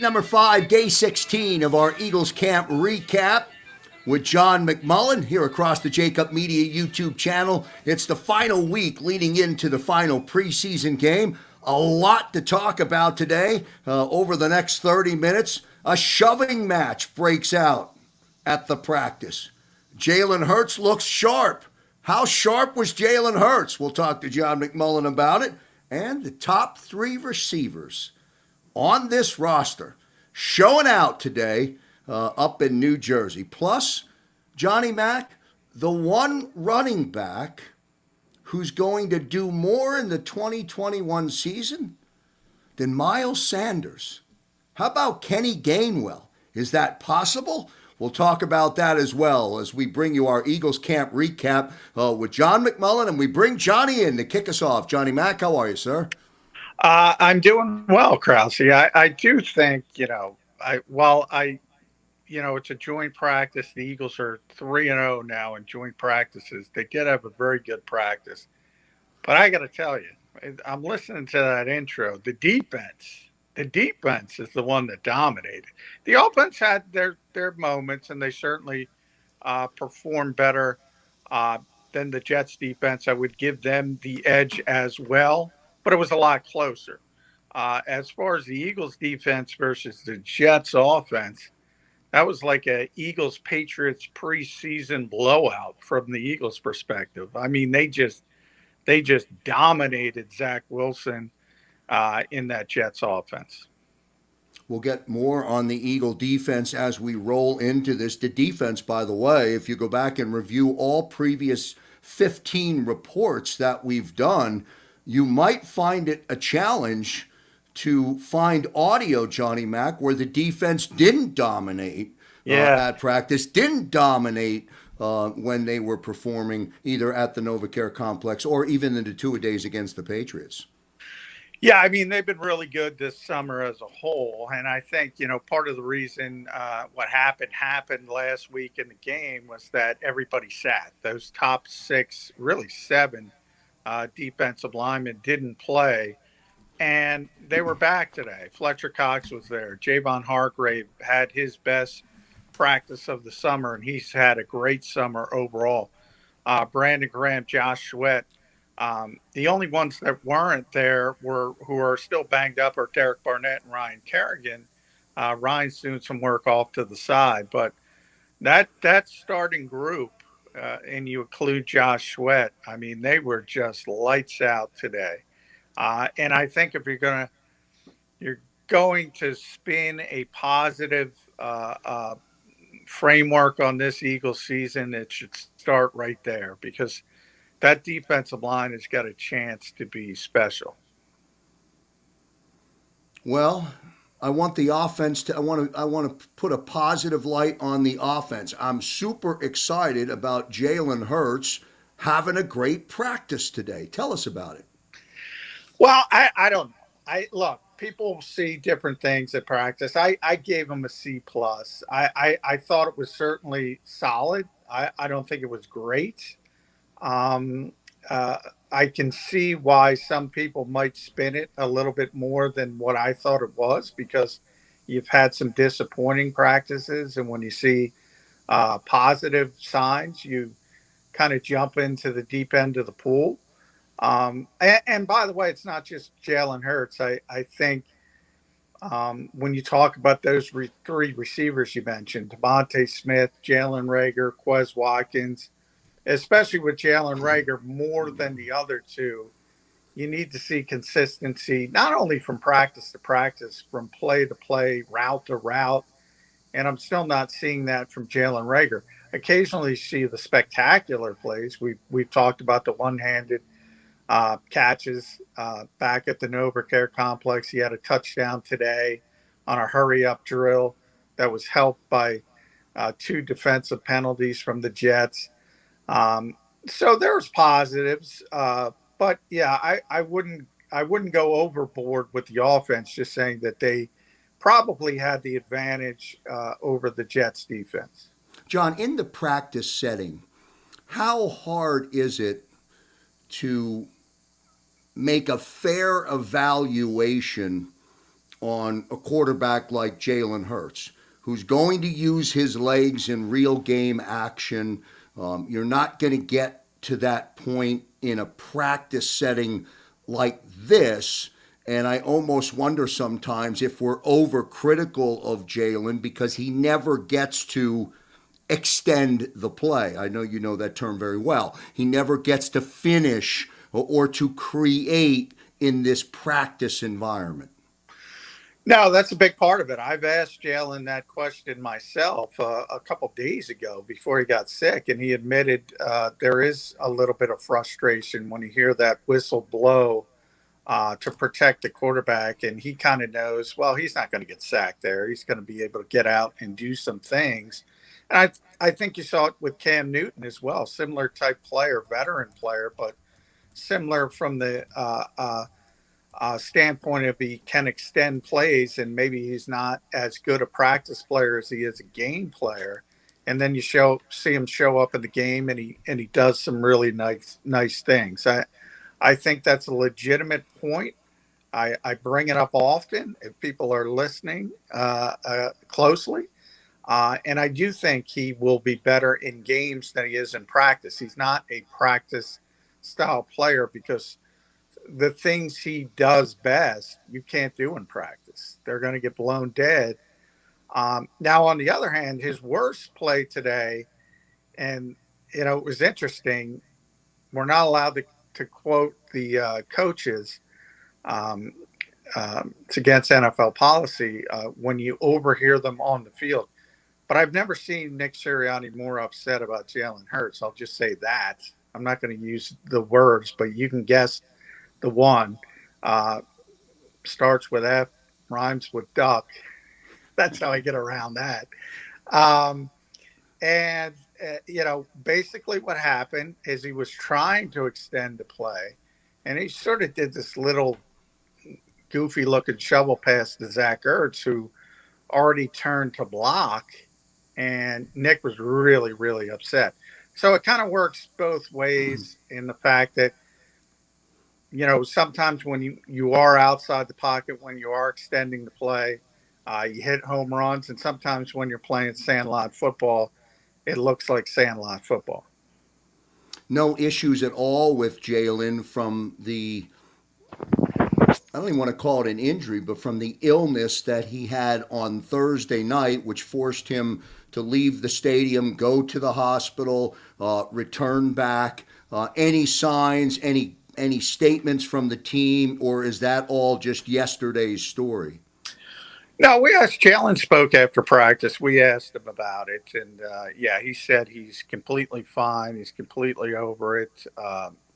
Week number 5, day 16 of our Eagles camp recap with John McMullen here across the JAKIB Media YouTube channel. It's the final week leading into the final preseason game. A lot to talk about today. Over the next 30 minutes, a shoving match breaks out at the practice. Jalen Hurts looks sharp. How sharp was Jalen Hurts? We'll talk to John McMullen about it. And the top 3 receivers on this roster showing out today up in New Jersey. Plus, Johnny Mack, the one running back who's going to do more in the 2021 season than Miles Sanders. How about Kenny Gainwell? Is that possible? We'll talk about that as well as we bring you our Eagles camp recap with John McMullen, and we bring Johnny in to kick us off. Johnny Mack, how are you, sir? I'm doing well, Krause. I do think, it's a joint practice. The Eagles are 3-0 now in joint practices. They did have a very good practice. But I got to tell you, I'm listening to that intro. The defense is the one that dominated. The offense had their moments, and they certainly performed better than the Jets defense. I would give them the edge as well, but it was a lot closer. As far as the Eagles defense versus the Jets offense, that was like a Eagles-Patriots preseason blowout from the Eagles' perspective. I mean, they just dominated Zach Wilson in that Jets offense. We'll get more on the Eagle defense as we roll into this. The defense, by the way, if you go back and review all previous 15 reports that we've done, you might find it a challenge to find audio, Johnny Mack, where the defense didn't dominate at practice, didn't dominate when they were performing either at the NovaCare complex or even in the two-a-days against the Patriots. Yeah, I mean, they've been really good this summer as a whole. And I think, part of the reason what happened last week in the game was that everybody sat. Those top 6, really 7 defensive linemen didn't play. And they were back today. Fletcher Cox was there. Javon Hargrave had his best practice of the summer, and he's had a great summer overall. Brandon Graham, Josh Sweat. The only ones that weren't there who are still banged up are Derek Barnett and Ryan Kerrigan. Ryan's doing some work off to the side, but that starting group, and you include Josh Sweat, I mean, they were just lights out today. And I think if you're going to spin a positive framework on this Eagles season, it should start right there because that defensive line has got a chance to be special. Well, I want the offense to. I want to put a positive light on the offense. I'm super excited about Jalen Hurts having a great practice today. Tell us about it. Well, I don't know. Look, people see different things at practice. I gave him a C plus. I thought it was certainly solid. I don't think it was great. I can see why some people might spin it a little bit more than what I thought it was because you've had some disappointing practices. And when you see positive signs, you kind of jump into the deep end of the pool. And by the way, it's not just Jalen Hurts. I think when you talk about those 3 receivers you mentioned, Devontae Smith, Jalen Reagor, Quez Watkins, especially with Jalen Reagor more than the other 2, you need to see consistency, not only from practice to practice, from play to play, route to route. And I'm still not seeing that from Jalen Reagor. Occasionally you see the spectacular plays. We've talked about the one-handed catches back at the NovaCare complex. He had a touchdown today on a hurry-up drill that was helped by 2 defensive penalties from the Jets. So there's positives, but yeah, I wouldn't go overboard with the offense. Just saying that they probably had the advantage over the Jets defense. John, in the practice setting, how hard is it to make a fair evaluation on a quarterback like Jalen Hurts, who's going to use his legs in real game action. You're not going to get to that point in a practice setting like this. And I almost wonder sometimes if we're overcritical of Jalen because he never gets to extend the play. I know you know that term very well. He never gets to finish or to create in this practice environment. No, that's a big part of it. I've asked Jalen that question myself a couple days ago before he got sick, and he admitted there is a little bit of frustration when you hear that whistle blow to protect the quarterback, and he kind of knows, well, he's not going to get sacked there. He's going to be able to get out and do some things. And I think you saw it with Cam Newton as well, similar type player, veteran player, but similar from the standpoint of he can extend plays, and maybe he's not as good a practice player as he is a game player. And then you see him show up in the game, and he does some really nice things. I think that's a legitimate point. I bring it up often if people are listening closely. And I do think he will be better in games than he is in practice. He's not a practice style player because the things he does best, you can't do in practice. They're going to get blown dead. Now, on the other hand, his worst play today, and, it was interesting. We're not allowed to quote the coaches. It's against NFL policy when you overhear them on the field. But I've never seen Nick Sirianni more upset about Jalen Hurts. I'll just say that. I'm not going to use the words, but you can guess the one. Starts with F, rhymes with duck. That's how I get around that. Basically what happened is he was trying to extend the play, and he sort of did this little goofy looking shovel pass to Zach Ertz, who already turned to block, and Nick was really, really upset. So it kind of works both ways in the fact that, sometimes when you are outside the pocket, when you are extending the play, you hit home runs. And sometimes when you're playing sandlot football, it looks like sandlot football. No issues at all with Jalen from I don't even want to call it an injury, but from the illness that he had on Thursday night, which forced him to leave the stadium, go to the hospital, return back. Any signs, any statements from the team, or is that all just yesterday's story? No, we asked Jalen spoke after practice. We asked him about it, and he said he's completely fine. He's completely over it.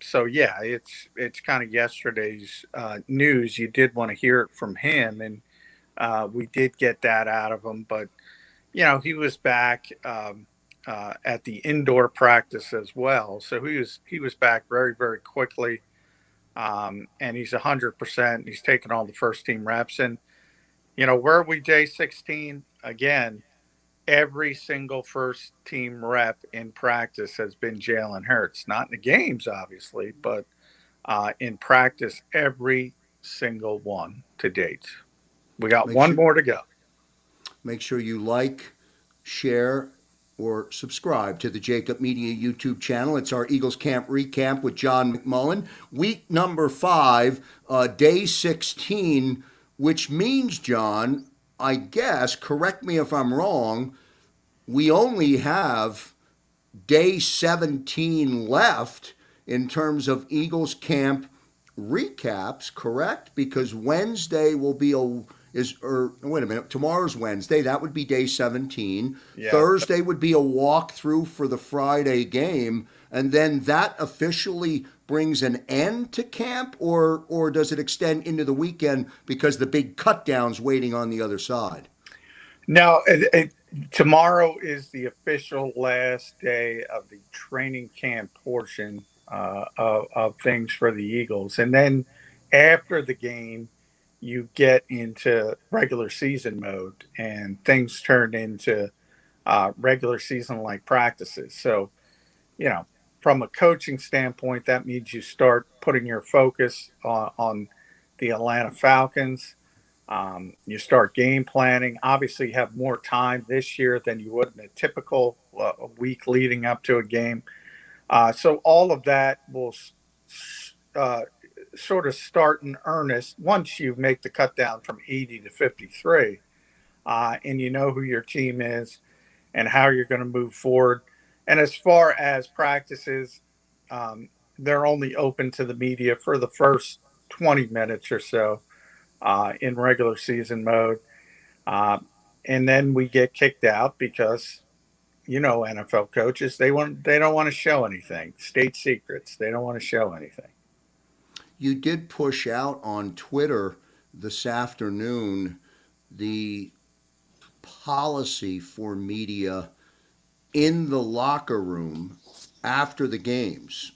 It's kind of yesterday's news. You did want to hear it from him, and we did get that out of him. But he was back at the indoor practice as well, so he was back very, very quickly, and he's 100%. He's taken all the first team reps, and where are we day 16? Again, every single first team rep in practice has been Jalen Hurts. Not in the games, obviously, but in practice, every single one to date. We got one more to go. Make sure you like, share, or subscribe to the JAKIB Media YouTube channel. It's our Eagles Camp Recap with John McMullen. Week number 5, day 16, which means, John, I guess, correct me if I'm wrong, we only have day 17 left in terms of Eagles Camp recaps, correct? Because Wednesday will be tomorrow's Wednesday. That would be day 17. Yeah. Thursday would be a walkthrough for the Friday game. And then that officially brings an end to camp, or does it extend into the weekend because the big cutdown's waiting on the other side? No, tomorrow is the official last day of the training camp portion of things for the Eagles. And then after the game, you get into regular season mode, and things turn into regular season-like practices. So, from a coaching standpoint, that means you start putting your focus on the Atlanta Falcons. You start game planning. Obviously, you have more time this year than you would in a typical week leading up to a game. So all of that will uh, sort of start in earnest once you make the cut down from 80 to 53, and you know who your team is and how you're going to move forward. And as far as practices, um, they're only open to the media for the first 20 minutes or so in regular season mode. Uh, and then we get kicked out because NFL coaches, they don't want to show anything. State secrets. They don't want to show anything. You did push out on Twitter this afternoon the policy for media in the locker room after the games.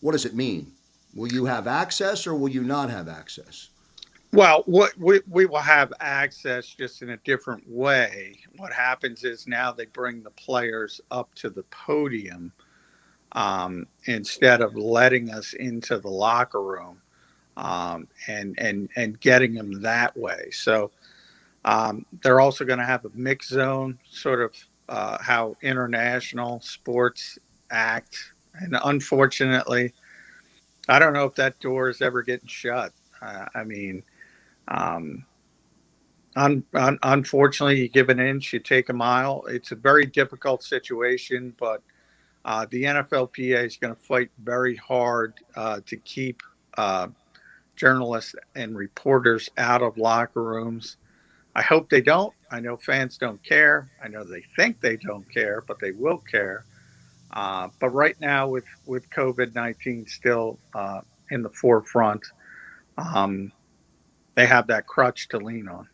What does it mean? Will you have access or will you not have access? Well, what we will have access just in a different way. What happens is now they bring the players up to the podium instead of letting us into the locker room and getting them that way. So they're also going to have a mix zone, sort of how international sports act. And unfortunately, I don't know if that door is ever getting shut. I mean, um, unfortunately, you give an inch, you take a mile. It's a very difficult situation, but the NFLPA is going to fight very hard to keep journalists and reporters out of locker rooms. I hope they don't. I know fans don't care. I know they think they don't care, but they will care. But right now, with COVID-19 still in the forefront, um, they have that crutch to lean on.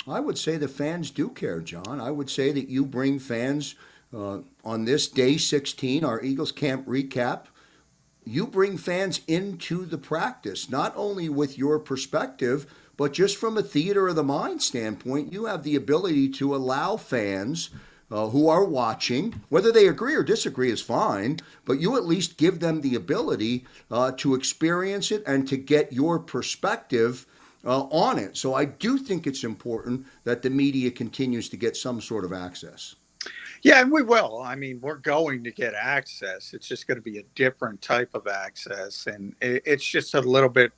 I would say the fans do care, John. I would say that you bring fans on this day 16, our Eagles camp recap. You bring fans into the practice, not only with your perspective, but just from a theater of the mind standpoint. You have the ability to allow fans who are watching, whether they agree or disagree is fine, but you at least give them the ability to experience it and to get your perspective on it. So I do think it's important that the media continues to get some sort of access. Yeah, and we will. I mean, we're going to get access. It's just going to be a different type of access. And it's just a little bit,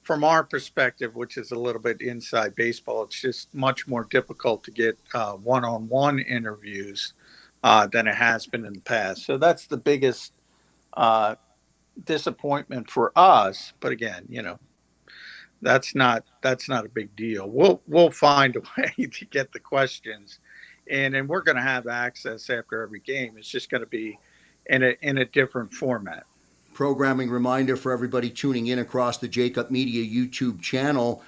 from our perspective, which is a little bit inside baseball, it's just much more difficult to get one on one interviews than it has been in the past. So that's the biggest uh, disappointment for us. But again, that's not a big deal. We'll find a way to get the questions, and we're going to have access after every game. It's just going to be in a different format. Programming reminder for everybody tuning in across the JAKIB Media YouTube channel.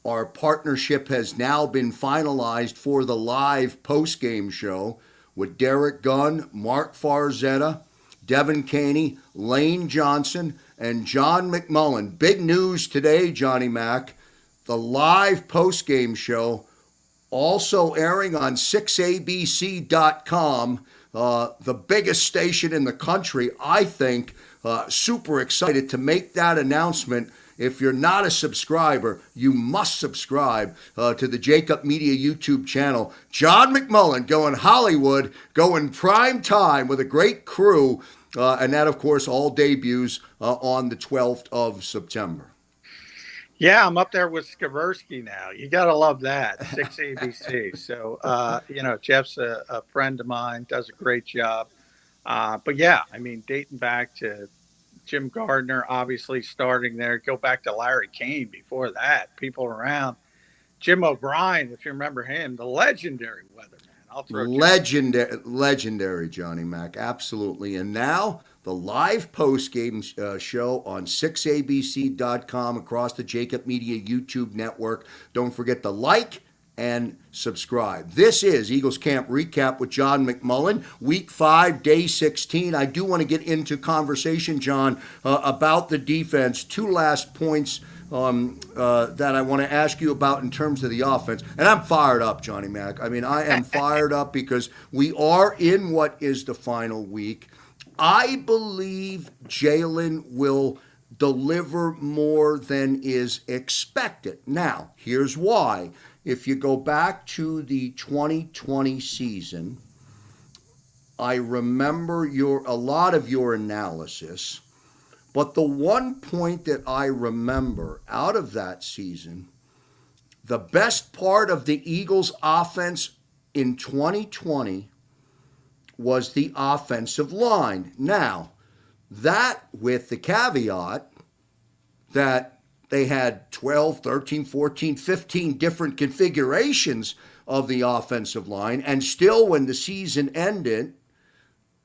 Our partnership has now been finalized for the live post-game show with Derek Gunn, Mark Farzetta, Devin Caney, Lane Johnson, and John McMullen. Big news today, Johnny Mack. The live post-game show also airing on 6abc.com, the biggest station in the country, I think. Super excited to make that announcement. If you're not a subscriber, you must subscribe to the JAKIB Media YouTube channel. John McMullen going Hollywood, going prime time with a great crew. And that, of course, all debuts on the 12th of September. Yeah, I'm up there with Skaversky now. You got to love that. 6ABC. So, Jeff's a friend of mine, does a great job. But yeah, I mean, dating back to Jim Gardner, obviously starting there, go back to Larry Kane before that, people around. Jim O'Brien, if you remember him, the legendary weatherman. I'll throw Legendary Johnny Mack, absolutely. And now the live post-game show on 6abc.com across the JAKIB Media YouTube network. Don't forget to like and subscribe. This is Eagles Camp Recap with John McMullen, Week 5, Day 16. I do want to get into conversation, John, about the defense. Two last points that I want to ask you about in terms of the offense. And I'm fired up, Johnny Mack. I mean, I am fired up because we are in what is the final week. I believe Jalen will deliver more than is expected. Now, here's why. If you go back to the 2020 season, I remember a lot of your analysis, but the one point that I remember out of that season, the best part of the Eagles' offense in 2020 was the offensive line. Now, that with the caveat that they had 12, 13, 14, 15 different configurations of the offensive line, and still when the season ended,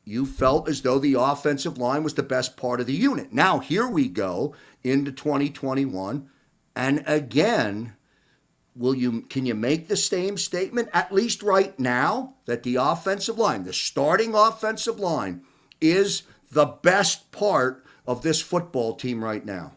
you felt as though the offensive line was the best part of the unit. Now, here we go into 2021, and again, can you make the same statement, at least right now, that the offensive line, the starting offensive line, is the best part of this football team right now?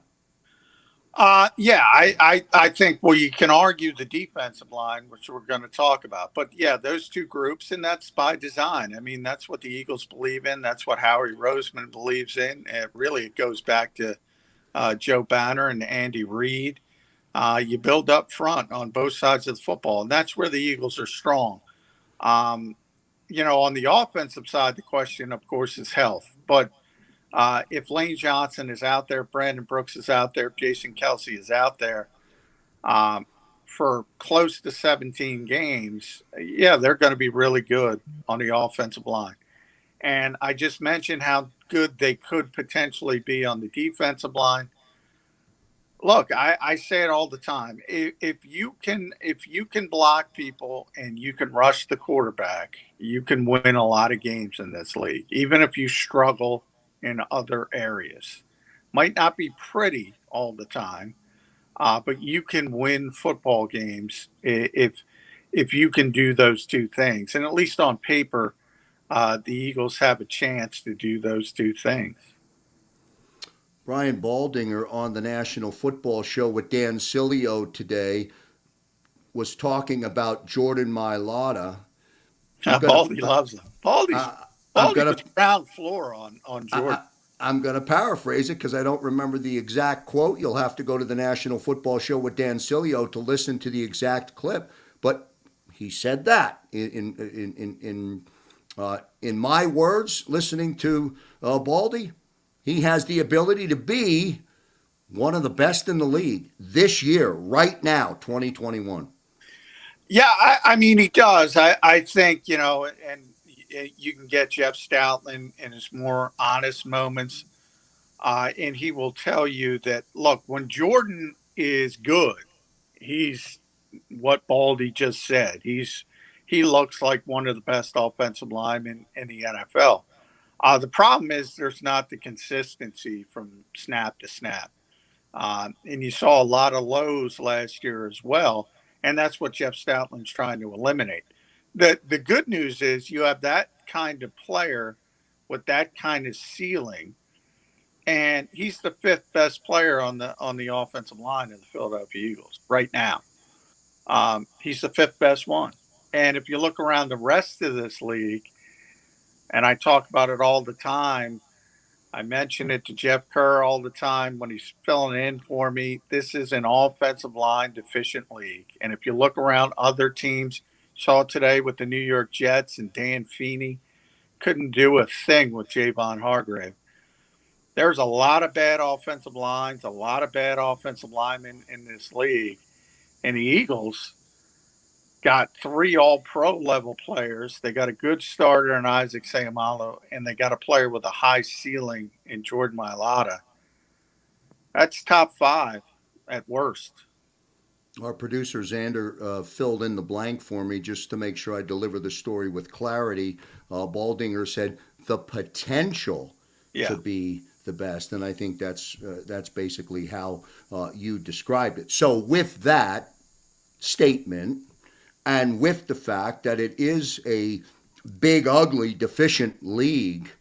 Yeah, I think, well, you can argue the defensive line, which we're going to talk about. But yeah, those two groups, and that's by design. I mean, that's what the Eagles believe in. That's what Howie Roseman believes in. And really, it goes back to Joe Banner and Andy Reid. You build up front on both sides of the football, and that's where the Eagles are strong. Um, on the offensive side, the question, of course, is health. But if Lane Johnson is out there, Brandon Brooks is out there, Jason Kelsey is out there um, for close to 17 games, yeah, they're going to be really good on the offensive line. And I just mentioned how good they could potentially be on the defensive line. Look, I say it all the time. If you can block people and you can rush the quarterback, you can win a lot of games in this league, even if you struggle in other areas. Might not be pretty all the time, but you can win football games if you can do those two things. And at least on paper, the Eagles have a chance to do those two things. Brian Baldinger on the National Football Show with Dan Sileo today was talking about Jordan Mailata. Baldy loves him. Baldy was ground floor on Jordan. I'm going to paraphrase it because I don't remember the exact quote. You'll have to go to the National Football Show with Dan Sileo to listen to the exact clip. But he said that in my words, listening to Baldy, he has the ability to be one of the best in the league this year, right now, 2021. Yeah, I mean, he does. I think, and you can get Jeff Stoutland in his more honest moments, and he will tell you that, look, when Jordan is good, he's what Baldy just said. He looks like one of the best offensive linemen in the NFL. The problem is there's not the consistency from snap to snap. And you saw a lot of lows last year as well. And that's what Jeff Stoutland's trying to eliminate. The good news is you have that kind of player with that kind of ceiling, and he's the fifth best player on the offensive line of the Philadelphia Eagles right now. He's the fifth best one. And if you look around the rest of this league, and I talk about it all the time, I mention it to Jeff Kerr all the time when he's filling in for me. This is an offensive line deficient league. And if you look around other teams, saw today with the New York Jets and Dan Feeney, couldn't do a thing with Javon Hargrave. There's a lot of bad offensive lines, a lot of bad offensive linemen in this league. And the Eagles got three all-pro level players. They got a good starter in Isaac Seumalo, and they got a player with a high ceiling in Jordan Mailata. That's top five at worst. Our producer Xander filled in the blank for me just to make sure I deliver the story with clarity. Baldinger said the potential to be the best, and I think that's basically how you described it. So with that statement, and with the fact that it is a big, ugly, deficient league,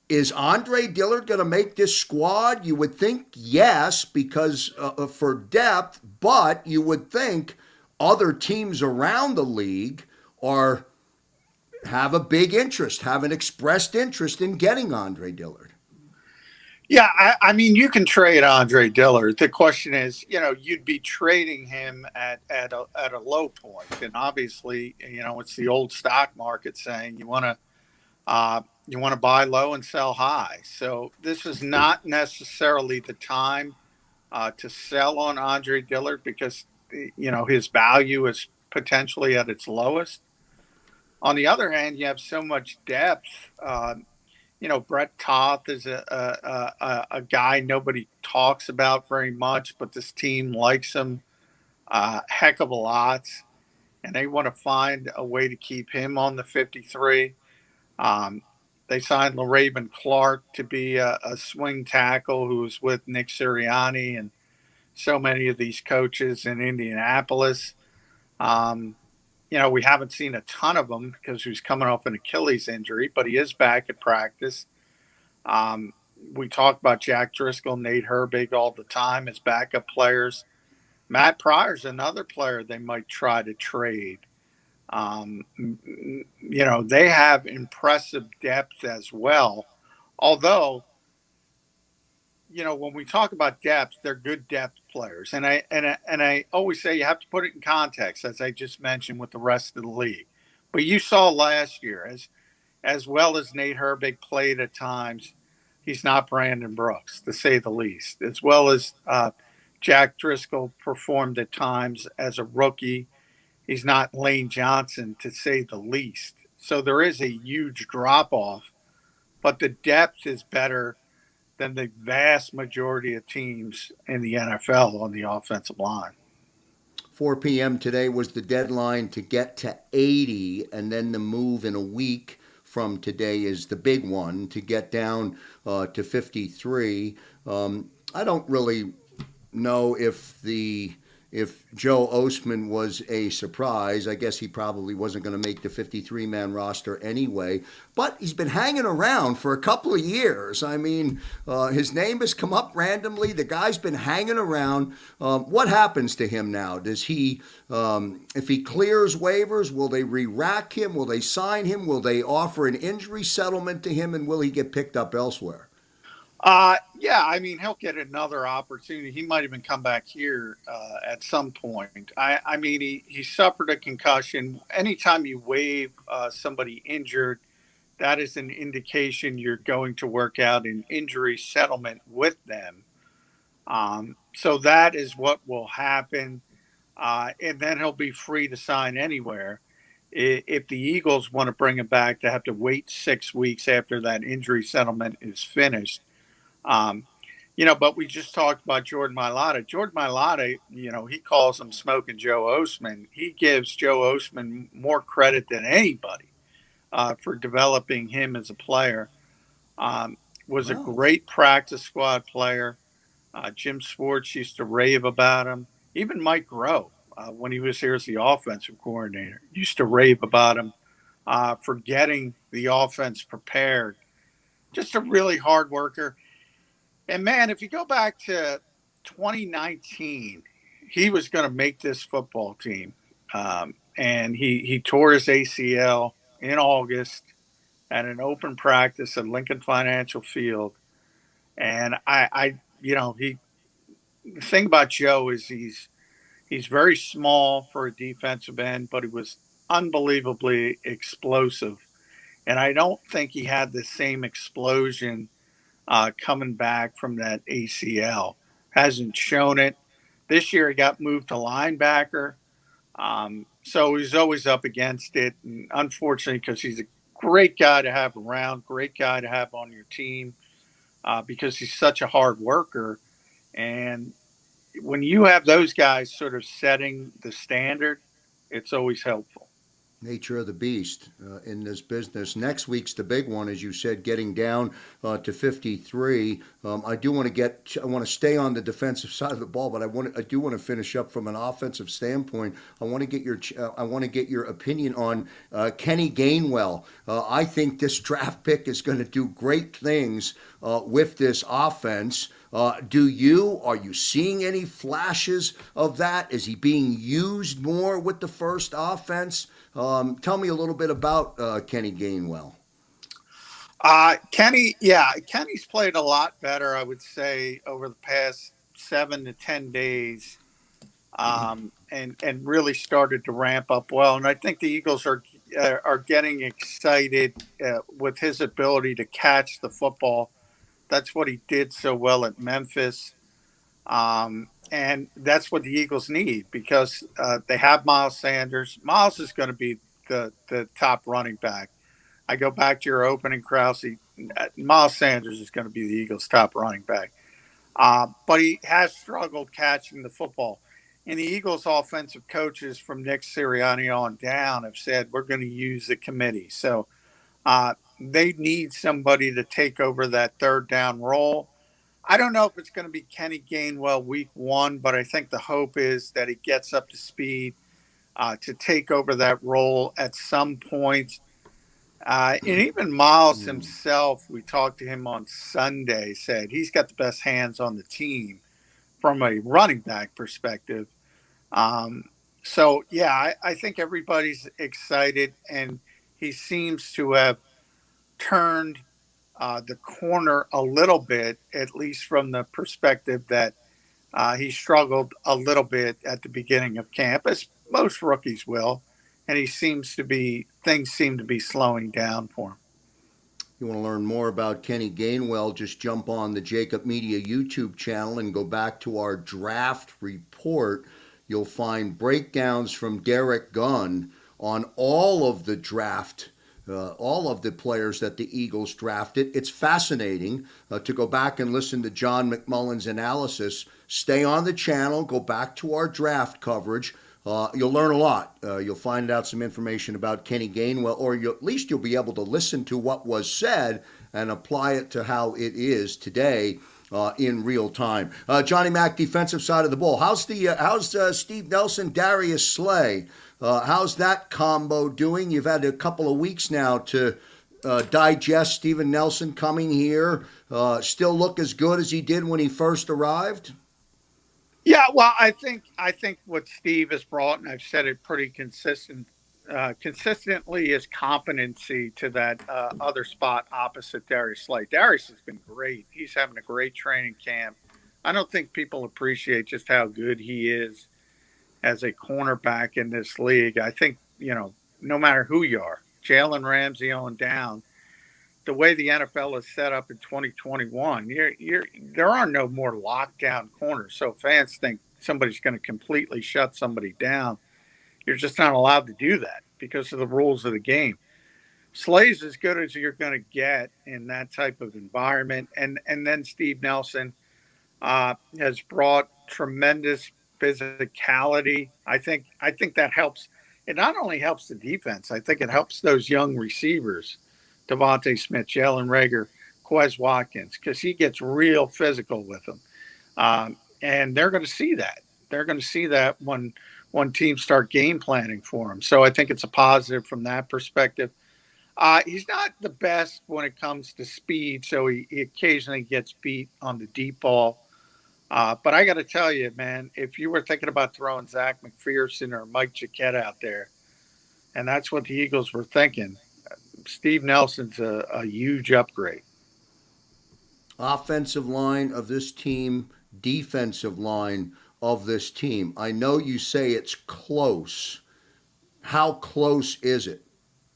is Andre Dillard going to make this squad? You would think yes, because for depth, but you would think other teams around the league have a big interest, have an expressed interest in getting Andre Dillard. Yeah, I mean, you can trade Andre Dillard. The question is, you'd be trading him at a low point, and obviously, it's the old stock market saying you want to buy low and sell high. So this is not necessarily the time to sell on Andre Dillard because his value is potentially at its lowest. On the other hand, you have so much depth. Brett Toth is a guy nobody talks about very much, but this team likes him a heck of a lot, and they want to find a way to keep him on the 53. Um, they signed LaRaven Clark to be a swing tackle who was with Nick Sirianni and so many of these coaches in Indianapolis. Um, we haven't seen a ton of him because he's coming off an Achilles injury, but he is back at practice. Um, we talk about Jack Driscoll, Nate Herbig all the time as backup players. Matt Pryor's another player they might try to trade. They have impressive depth as well. Although, when we talk about depth, they're good depth players, and I always say you have to put it in context, as I just mentioned with the rest of the league. But you saw last year, as well as Nate Herbig played at times, he's not Brandon Brooks, to say the least. As well as Jack Driscoll performed at times as a rookie, he's not Lane Johnson, to say the least. So there is a huge drop off, but the depth is better than the vast majority of teams in the NFL on the offensive line. 4 p.m. today was the deadline to get to 80, and then the move in a week from today is the big one to get down to 53. I don't really know if Joe Osman was a surprise. I guess he probably wasn't going to make the 53-man roster anyway. But he's been hanging around for a couple of years. I mean, his name has come up randomly. The guy's been hanging around. What happens to him now? Does he, if he clears waivers, will they re-rack him? Will they sign him? Will they offer an injury settlement to him? And will he get picked up elsewhere? Yeah, I mean, he'll get another opportunity. He might even come back here at some point. I mean, he suffered a concussion. Anytime you waive somebody injured, that is an indication you're going to work out an injury settlement with them. So that is what will happen. And then he'll be free to sign anywhere. If the Eagles want to bring him back, they have to wait 6 weeks after that injury settlement is finished. Um, but we just talked about Jordan Mailata. Jordan Mailata, he calls him Smoking Joe Osman. He gives Joe Osman more credit than anybody for developing him as a player. Was a Wow. great practice squad player. Jim Schwartz used to rave about him. Even Mike Rowe, when he was here as the offensive coordinator, used to rave about him for getting the offense prepared. Just a really hard worker. And man, if you go back to 2019, he was going to make this football team. And he tore his ACL in August at an open practice at Lincoln Financial Field. And he the thing about Joe is he's very small for a defensive end, but he was unbelievably explosive. And I don't think he had the same explosion coming back from that ACL. Hasn't shown it. This year he got moved to linebacker. So he's always up against it. And unfortunately, because he's a great guy to have around, great guy to have on your team, because he's such a hard worker. And when you have those guys sort of setting the standard, it's always helpful. Nature of the beast in this business. Next week's the big one, as you said, getting down to 53. I want to stay on the defensive side of the ball, but I do want to finish up from an offensive standpoint. I want to get your opinion on Kenny Gainwell. I think this draft pick is going to do great things with this offense. Are you seeing any flashes of that? Is he being used more with the first offense? Tell me a little bit about Kenny Gainwell. Kenny's played a lot better, I would say, over the past 7 to 10 days, and really started to ramp up well. And I think the Eagles are getting excited with his ability to catch the football. That's what he did so well at Memphis. And that's what the Eagles need because they have Miles Sanders. Miles is going to be the top running back. I go back to your opening, Krause. Miles Sanders is going to be the Eagles' top running back. But he has struggled catching the football. And the Eagles' offensive coaches from Nick Sirianni on down have said, we're going to use the committee. So they need somebody to take over that third down role. I don't know if it's going to be Kenny Gainwell week one, but I think the hope is that he gets up to speed to take over that role at some point. And even Miles himself, we talked to him on Sunday, said he's got the best hands on the team from a running back perspective. Um, I think everybody's excited, and he seems to have turned the corner a little bit, at least from the perspective that he struggled a little bit at the beginning of camp, as most rookies will. And things seem to be slowing down for him. You want to learn more about Kenny Gainwell, just jump on the JAKIB Media YouTube channel and go back to our draft report. You'll find breakdowns from Derek Gunn on all of the draft, all of the players that the Eagles drafted. It's fascinating to go back and listen to John McMullen's analysis. Stay on the channel, go back to our draft coverage. You'll learn a lot. You'll find out some information about Kenny Gainwell, or at least you'll be able to listen to what was said and apply it to how it is today in real time. Johnny Mack, defensive side of the ball. How's Steve Nelson, Darius Slay? How's that combo doing? You've had a couple of weeks now to digest Steven Nelson coming here. Still look as good as he did when he first arrived? Yeah, well, I think what Steve has brought, and I've said it pretty consistently, is competency to that other spot opposite Darius Slay. Darius has been great. He's having a great training camp. I don't think people appreciate just how good he is as a cornerback in this league. I think no matter who you are, Jalen Ramsey on down, the way the NFL is set up in 2021, there are no more lockdown corners. So fans think somebody's going to completely shut somebody down. You're just not allowed to do that because of the rules of the game. Slay's as good as you're going to get in that type of environment. And then Steve Nelson has brought tremendous physicality. I think that helps. It not only helps the defense, I think it helps those young receivers, Devontae Smith, Jalen Reagor, Quez Watkins, because he gets real physical with them. And they're going to see that. They're going to see that when teams start game planning for him. So I think it's a positive from that perspective. He's not the best when it comes to speed, so he occasionally gets beat on the deep ball. But I got to tell you, man, if you were thinking about throwing Zach McPherson or Mike Jaquette out there, and that's what the Eagles were thinking, Steve Nelson's a huge upgrade. Offensive line of this team, defensive line of this team. I know you say it's close. How close is it?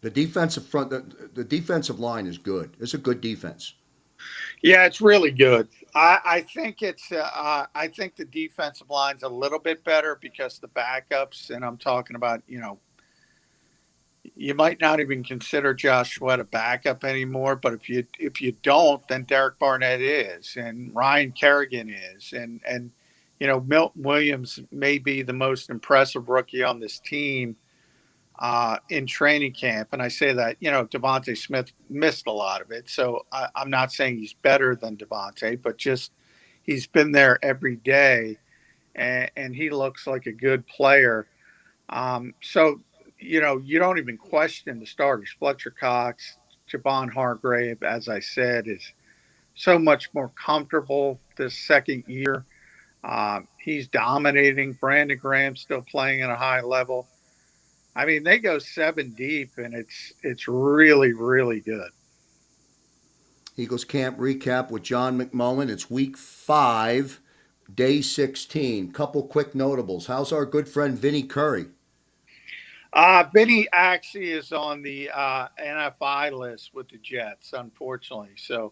The defensive front, the defensive line is good. It's a good defense. Yeah, it's really good. I think the defensive line's a little bit better because the backups, and I'm talking about, you might not even consider Josh Sweat a backup anymore, but if you don't, then Derek Barnett is, and Ryan Kerrigan is, and Milton Williams may be the most impressive rookie on this team in training camp. And I say that, Devontae Smith missed a lot of it. So I'm not saying he's better than Devontae, but just he's been there every day and he looks like a good player. You don't even question the starters. Fletcher Cox, Javon Hargrave, as I said, is so much more comfortable this second year. He's dominating. Brandon Graham's still playing at a high level. I mean, they go seven deep, and it's really, really good. Eagles Camp Recap with John McMullen. It's week 5, day 16. Couple quick notables. How's our good friend Vinny Curry? Benny actually is on the NFI list with the Jets, unfortunately. So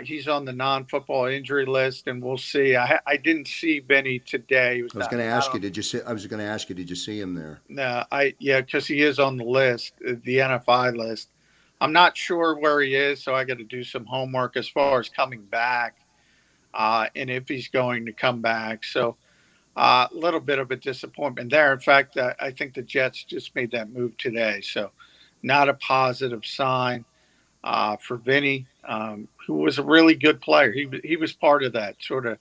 he's on the non-football injury list, and we'll see. I didn't see Benny today. He was I was not, going to not ask you, on. did you see? I was going to ask you, did you see him there? No, yeah, because he is on the list, the NFI list. I'm not sure where he is, so I got to do some homework as far as coming back, and if he's going to come back. So a little bit of a disappointment there. In fact, I think the Jets just made that move today, so not a positive sign for Vinny, who was a really good player. He was part of that sort of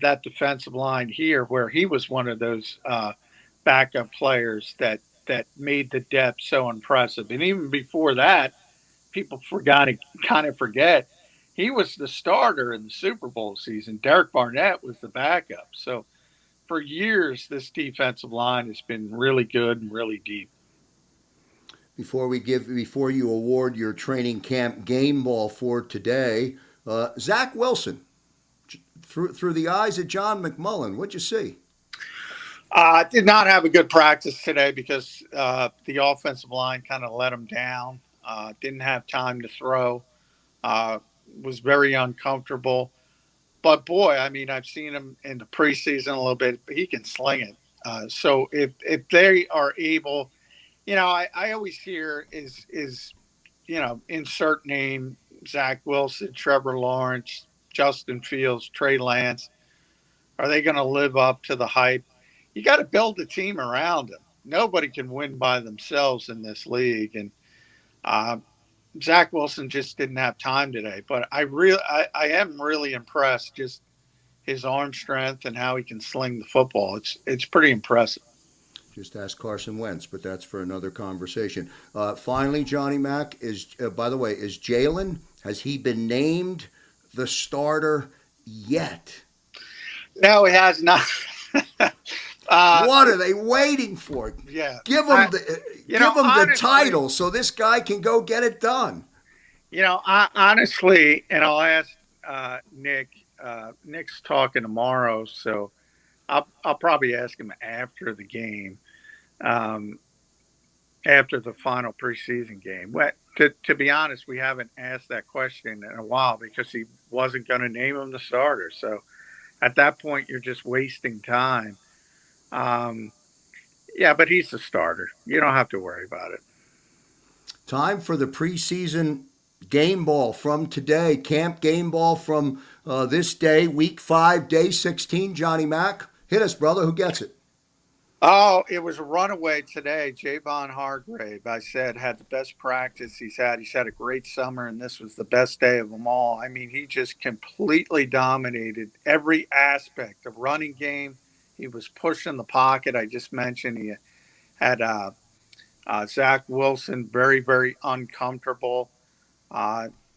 that defensive line here, where he was one of those backup players that made the depth so impressive. And even before that, people kind of forget he was the starter in the Super Bowl season. Derek Barnett was the backup. So for years, this defensive line has been really good and really deep. Before you award your training camp game ball for today, Zach Wilson, through the eyes of John McMullen, what'd you see? Did not have a good practice today because the offensive line kind of let him down. Didn't have time to throw. Was very uncomfortable. But boy, I mean, I've seen him in the preseason a little bit. But he can sling it. So if they are able, I always hear is insert name Zach Wilson, Trevor Lawrence, Justin Fields, Trey Lance. Are they going to live up to the hype? You got to build a team around them. Nobody can win by themselves in this league, and Zach Wilson just didn't have time today. But I am really impressed. Just his arm strength and how he can sling the football. It's pretty impressive. Just ask Carson Wentz, but that's for another conversation. Finally, Johnny Mack is. By the way, is Jalen? Has he been named the starter yet? No, he has not. What are they waiting for? Yeah, give him the title so this guy can go get it done. Honestly, and I'll ask Nick. Nick's talking tomorrow, so I'll probably ask him after the game, after the final preseason game. To be honest, we haven't asked that question in a while because he wasn't going to name him the starter. So at that point, you're just wasting time. Yeah, but he's the starter. You don't have to worry about it. Time for the preseason game ball from today. Camp game ball from this day, week 5, day 16. Johnny Mack, hit us, brother. Who gets it? Oh, it was a runaway today. Javon Hargrave, I said, had the best practice he's had. He's had a great summer, and this was the best day of them all. I mean, he just completely dominated every aspect of running game. He was pushing the pocket. I just mentioned he had Zach Wilson very, very uncomfortable.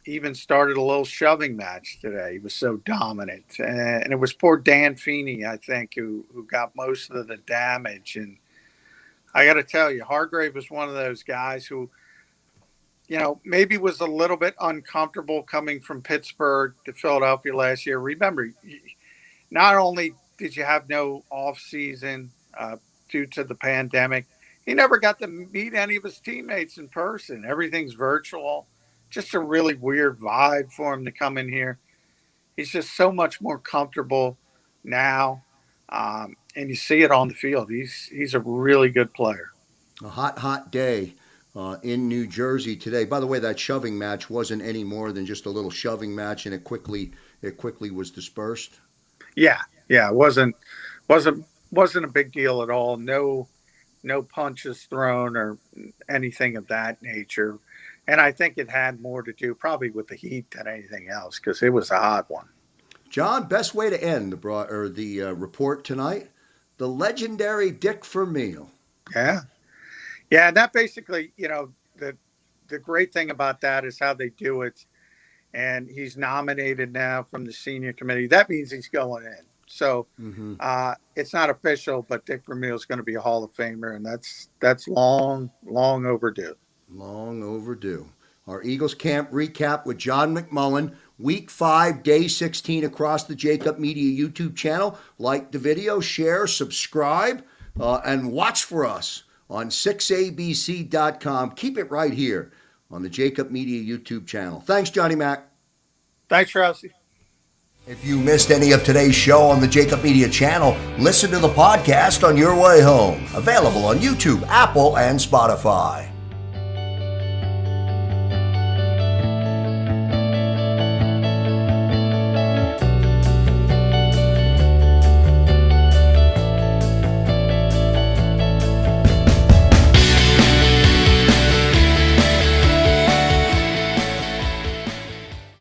Even started a little shoving match today. He was so dominant. And it was poor Dan Feeney, I think, who got most of the damage. And I got to tell you, Hargrave was one of those guys who, maybe was a little bit uncomfortable coming from Pittsburgh to Philadelphia last year. Remember, not only did you have no off season due to the pandemic, he never got to meet any of his teammates in person. Everything's virtual. Just a really weird vibe for him to come in here. He's just so much more comfortable now, and you see it on the field. He's a really good player. A hot day in New Jersey today. By the way, that shoving match wasn't any more than just a little shoving match, and it quickly was dispersed. Yeah, it wasn't a big deal at all. No punches thrown or anything of that nature. And I think it had more to do probably with the heat than anything else because it was a hot one. John, best way to end the report tonight, the legendary Dick Vermeil. Yeah. Yeah, and that basically, the great thing about that is how they do it. And he's nominated now from the senior committee. That means he's going in. So it's not official, but Dick Vermeil is going to be a Hall of Famer, and that's long overdue. Long overdue. our Eagles camp recap with John McMullen. Week 5, day 16 across the JAKIB Media YouTube channel. Like the video, share, subscribe, and watch for us on 6abc.com. Keep it right here on the JAKIB Media YouTube channel. Thanks, Johnny Mack. Thanks, Krause. If you missed any of today's show on the JAKIB Media channel, listen to the podcast on your way home. Available on YouTube, Apple, and Spotify.